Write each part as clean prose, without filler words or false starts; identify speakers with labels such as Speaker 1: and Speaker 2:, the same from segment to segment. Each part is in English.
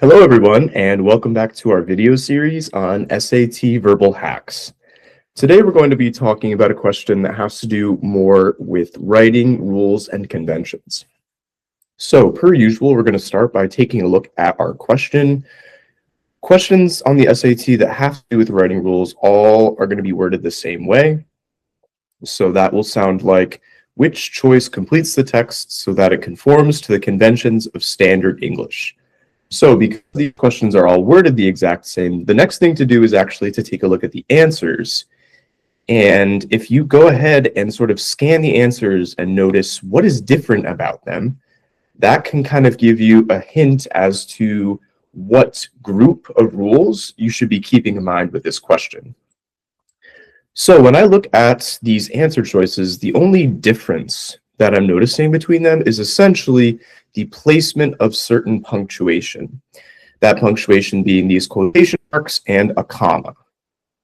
Speaker 1: Hello, everyone, and welcome back to our video series on SAT verbal hacks. Today, we're going to be talking about a question that has to do more with writing rules and conventions. So, per usual, we're going to start by taking a look at our question. Questions on the SAT that have to do with writing rules all are going to be worded the same way. So that will sound like, which choice completes the text so that it conforms to the conventions of standard English? So because these questions are all worded the exact same, the next thing to do is actually to take a look at the answers. And if you go ahead and sort of scan the answers and notice what is different about them, that can kind of give you a hint as to what group of rules you should be keeping in mind with this question. So when I look at these answer choices, the only difference that I'm noticing between them is essentially the placement of certain punctuation. That punctuation being these quotation marks and a comma.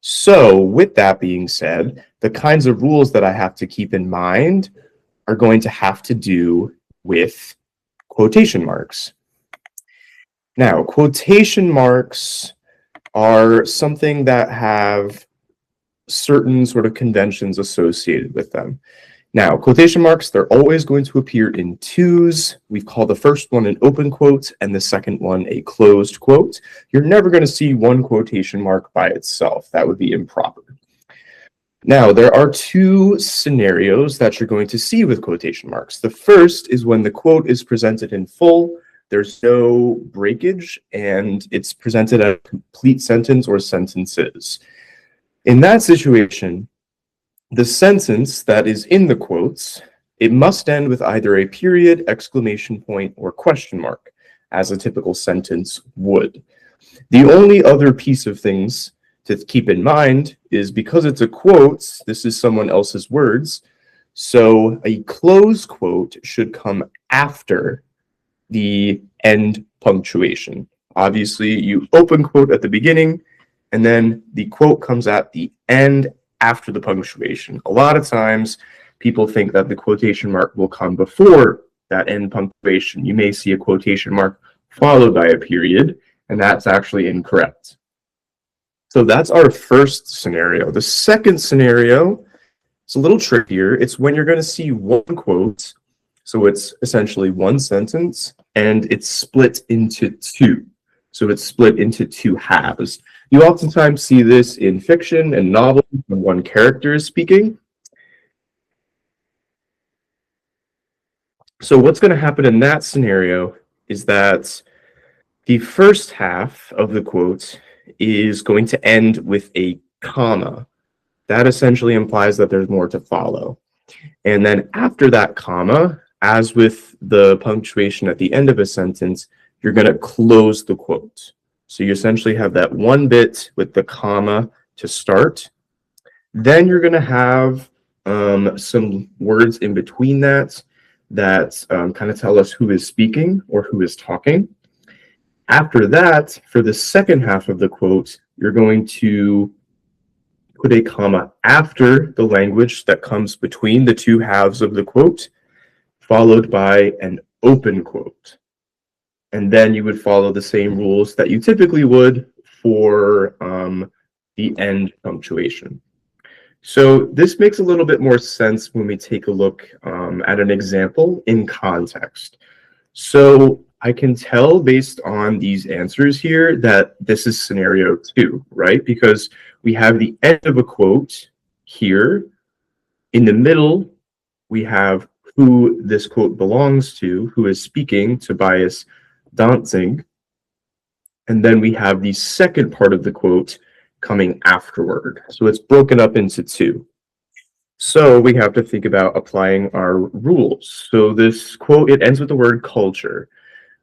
Speaker 1: So with that being said, the kinds of rules that I have to keep in mind are going to have to do with quotation marks. Now, quotation marks are something that have certain sort of conventions associated with them. Now, quotation marks, they're always going to appear in twos. We call the first one an open quote and the second one a closed quote. You're never going to see one quotation mark by itself. That would be improper. Now, there are two scenarios that you're going to see with quotation marks. The first is when the quote is presented in full, there's no breakage, and it's presented as a complete sentence or sentences. In that situation, the sentence that is in the quotes, it must end with either a period, exclamation point, or question mark, as a typical sentence would. The only other piece of things to keep in mind is because it's a quote, this is someone else's words, so a close quote should come after the end punctuation. Obviously, you open quote at the beginning, and then the quote comes at the end after the punctuation. A lot of times, people think that the quotation mark will come before that end punctuation. You may see a quotation mark followed by a period, and that's actually incorrect. So that's our first scenario. The second scenario is a little trickier. It's when you're going to see one quote, so it's essentially one sentence, and it's split into two. So it's split into two halves. You oftentimes see this in fiction and novels when one character is speaking. So what's going to happen in that scenario is that the first half of the quote is going to end with a comma. That essentially implies that there's more to follow. And then after that comma, as with the punctuation at the end of a sentence, you're going to close the quote. So you essentially have that one bit with the comma to start. Then you're going to have some words in between that kind of tell us who is speaking or who is talking. After that, for the second half of the quote, you're going to put a comma after the language that comes between the two halves of the quote, followed by an open quote. And then you would follow the same rules that you typically would for the end punctuation. So this makes a little bit more sense when we take a look at an example in context. So I can tell based on these answers here that this is scenario 2, right? Because we have the end of a quote here. In the middle, we have who this quote belongs to, who is speaking, Tobias Dancing, and then we have the second part of the quote coming afterward. So it's broken up into two. So we have to think about applying our rules. So this quote, it ends with the word culture.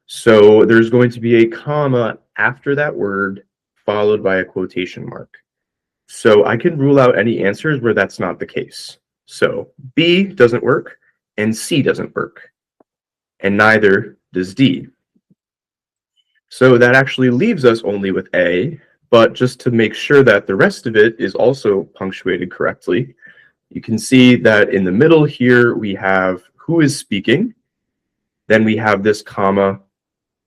Speaker 1: So there's going to be a comma after that word, followed by a quotation mark. So I can rule out any answers where that's not the case. So B doesn't work, and C doesn't work, and neither does D. So that actually leaves us only with A, but just to make sure that the rest of it is also punctuated correctly, you can see that in the middle here we have who is speaking, then we have this comma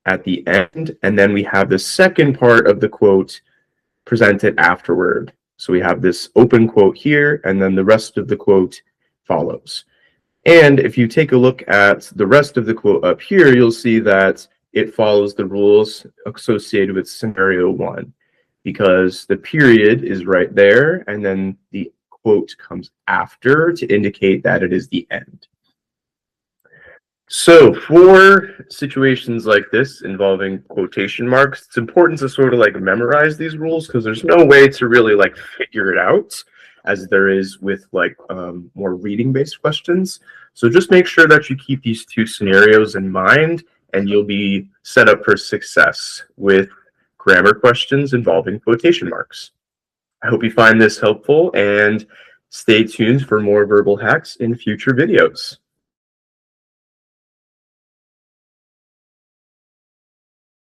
Speaker 1: at the end, and then we have the second part of the quote presented afterward. So we have this open quote here, and then the rest of the quote follows. And if you take a look at the rest of the quote up here, you'll see that it follows the rules associated with scenario 1, because the period is right there, and then the quote comes after to indicate that it is the end. So for situations like this involving quotation marks, it's important to sort of like memorize these rules, because there's no way to really like figure it out as there is with like more reading-based questions. So just make sure that you keep these two scenarios in mind, and you'll be set up for success with grammar questions involving quotation marks. I hope you find this helpful, and stay tuned for more verbal hacks in future videos.